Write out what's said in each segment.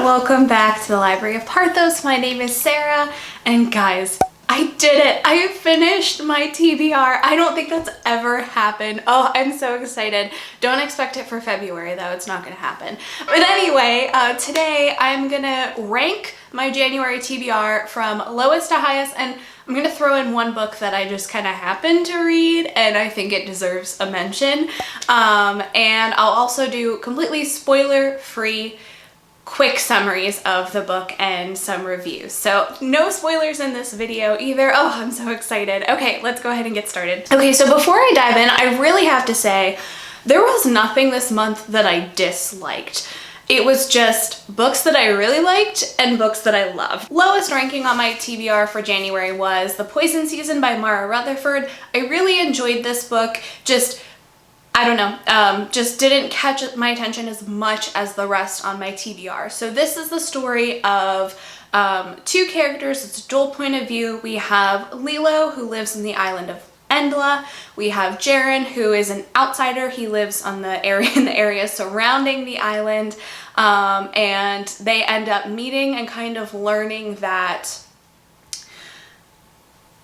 welcome back to the Library of Parthos. My name is Sarah, and guys, I did it! I finished my TBR. I don't think that's ever happened. Oh, I'm so excited. Don't expect it for February though, it's not gonna happen. But anyway, today I'm gonna rank my January TBR from lowest to highest, and I'm gonna throw in one book that I just kind of happened to read and I think it deserves a mention. And I'll also do completely spoiler-free quick summaries of the book and some reviews. So no spoilers in this video either. Oh, I'm so excited. Okay, let's go ahead and get started. Okay, so before I dive in, I really have to say there was nothing this month that I disliked. It was just books that I really liked and books that I loved. Lowest ranking on my TBR for January was The Poison Season by Rutherford. I really enjoyed this book. I don't know, just didn't catch my attention as much as the rest on my TBR. So this is the story of two characters. It's a dual point of view. We have Lilo, who lives in the island of Endla. We have Jaren, who is an outsider. He lives on the area surrounding the island, and they end up meeting and kind of learning that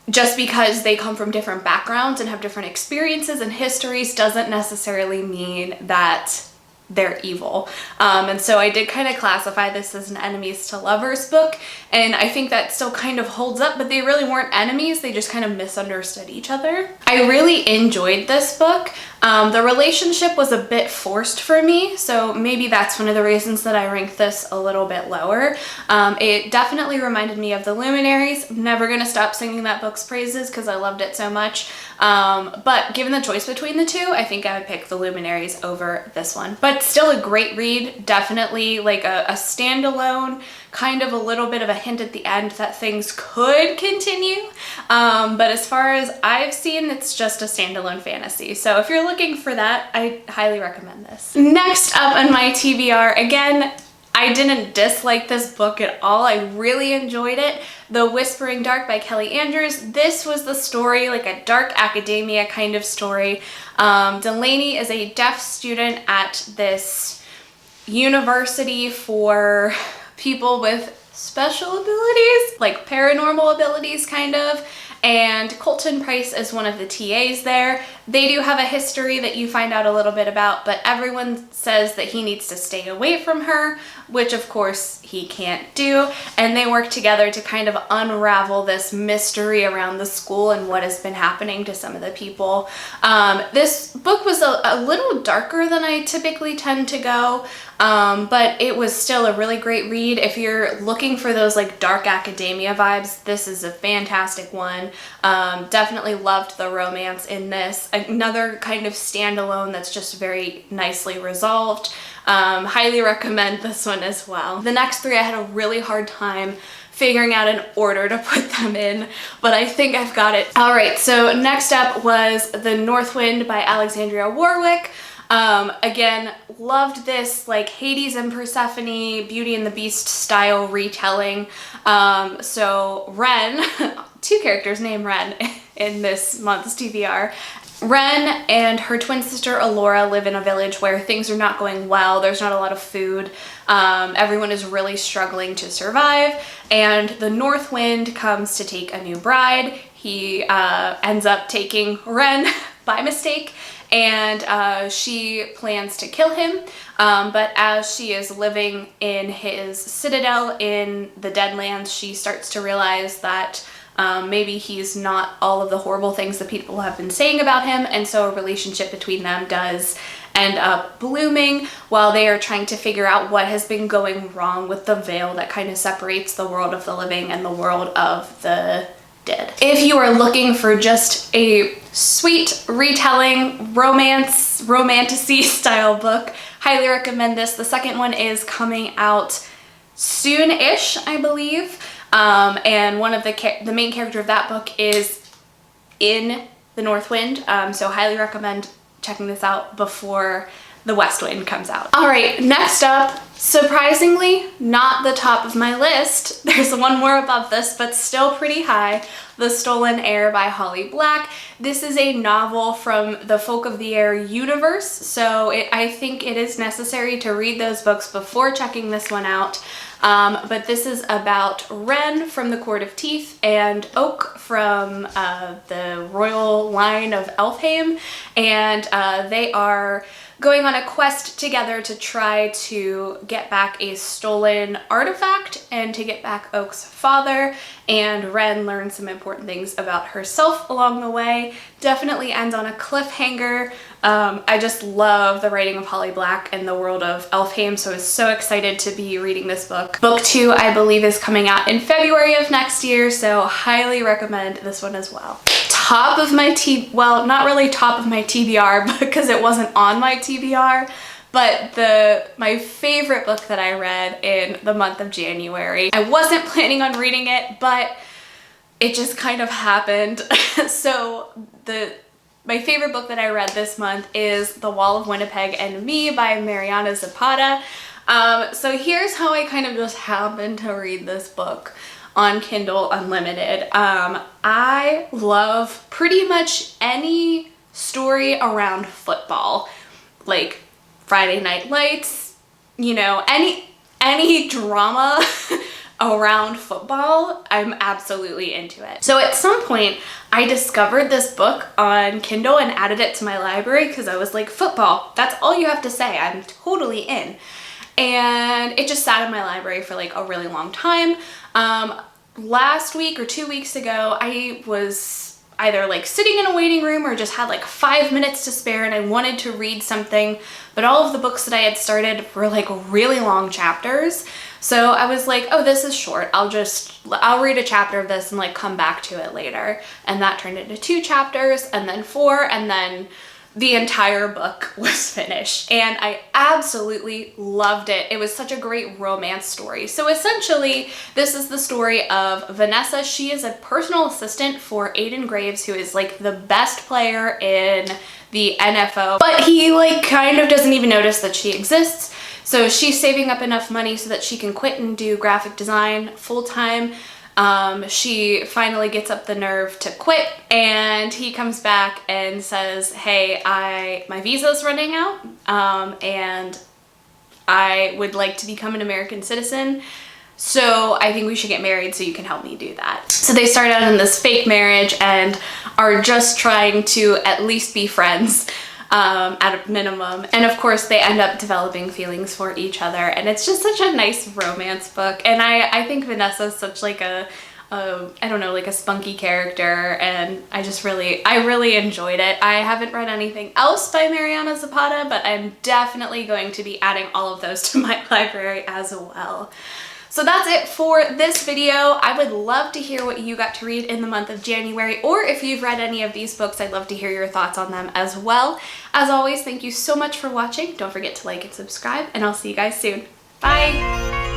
just because they come from different backgrounds and have different experiences and histories doesn't necessarily mean that they're evil. And so I did kind of classify this as an enemies to lovers book, and I think that still kind of holds up, but they really weren't enemies, they just kind of misunderstood each other. I really enjoyed this book. The relationship was a bit forced for me, so maybe that's one of the reasons that I ranked this a little bit lower. It definitely reminded me of The Luminaries. I'm never gonna stop singing that book's praises because I loved it so much. But given the choice between the two, I think I would pick The Luminaries over this one. But still a great read, definitely like a standalone, kind of a little bit of a hint at the end that things could continue. But as far as I've seen, it's just a standalone fantasy. So if you're looking for that, I highly recommend this. Next up on my TBR, again, I didn't dislike this book at all. I really enjoyed it. The Whispering Dark by Kelly Andrews. This was the story, like a dark academia kind of story. Delaney is a deaf student at this university for people with special abilities, like paranormal abilities kind of, and Colton Price is one of the TAs there. They do have a history that you find out a little bit about, but everyone says that he needs to stay away from her, which of course he can't do, and they work together to kind of unravel this mystery around the school and what has been happening to some of the people. This book was a little darker than I typically tend to go, but it was still a really great read. If you're looking for those like dark academia vibes, this is a fantastic one. Definitely loved the romance in this. Another kind of standalone that's just very nicely resolved. Highly recommend this one as well. The next three I had a really hard time figuring out an order to put them in, but I think I've got it. All right, so next up was The North Wind by Alexandria Warwick. Again, loved this like Hades and Persephone, Beauty and the Beast style retelling. So Ren, two characters named Ren in this month's TBR. Ren and her twin sister Alora live in a village where things are not going well. There's not a lot of food. Everyone is really struggling to survive, and the North Wind comes to take a new bride. He ends up taking Ren by mistake, and she plans to kill him, but as she is living in his citadel in the Deadlands, she starts to realize that maybe he's not all of the horrible things that people have been saying about him, and so a relationship between them does end up blooming while they are trying to figure out what has been going wrong with the veil that kind of separates the world of the living and the world of the dead. If you are looking for just a sweet retelling romantasy style book, highly recommend this. The second one is coming out soon-ish, I believe. And one of the main character of that book is in The North Wind, so highly recommend checking this out before The West Wind comes out. All right, next up, Surprisingly, not the top of my list. There's one more above this, but still pretty high. The Stolen Heir by Holly Black. This is a novel from the Folk of the Air universe, so I think it is necessary to read those books before checking this one out. But this is about Wren from the Court of Teeth and Oak from the royal line of Elfhame, and they are going on a quest together to try to get back a stolen artifact and to get back Oak's father. And Wren learns some important things about herself along the way. Definitely ends on a cliffhanger. I just love the writing of Holly Black and the world of Elfhame, so I was so excited to be reading this book. Book 2, I believe, is coming out in February of next year, so highly recommend this one as well. Top of my well, not really top of my TBR because it wasn't on my TBR, but my favorite book that I read in the month of January. I wasn't planning on reading it, but it just kind of happened. So my favorite book that I read this month is The Wall of Winnipeg and Me by Mariana Zapata. So here's how I kind of just happened to read this book on Kindle Unlimited. I love pretty much any story around football, like Friday Night Lights, you know, any drama around football, I'm absolutely into it. So at some point, I discovered this book on Kindle and added it to my library because I was like, football, that's all you have to say. I'm totally in. And it just sat in my library for like a really long time. Last week or 2 weeks ago, I was either like sitting in a waiting room or just had like 5 minutes to spare and I wanted to read something, but all of the books that I had started were like really long chapters. So I was like, oh, this is short. I'll read a chapter of this and like come back to it later. And that turned into 2 chapters and then 4, and then the entire book was finished, and I absolutely loved it. It was such a great romance story. So essentially, this is the story of Vanessa. She is a personal assistant for Aiden Graves, who is like the best player in the NFO, but he like kind of doesn't even notice that she exists. So she's saving up enough money so that she can quit and do graphic design full-time. She finally gets up the nerve to quit, and he comes back and says, hey, my visa's running out, and I would like to become an American citizen, so I think we should get married so you can help me do that. So they start out in this fake marriage and are just trying to at least be friends. At a minimum, and of course they end up developing feelings for each other, and it's just such a nice romance book. And I think Vanessa's such like I don't know, like a spunky character, and I really enjoyed it. I haven't read anything else by Mariana Zapata, but I'm definitely going to be adding all of those to my library as well. So that's it for this video. I would love to hear what you got to read in the month of January, or if you've read any of these books, I'd love to hear your thoughts on them as well. As always, thank you so much for watching. Don't forget to like and subscribe, and I'll see you guys soon. Bye!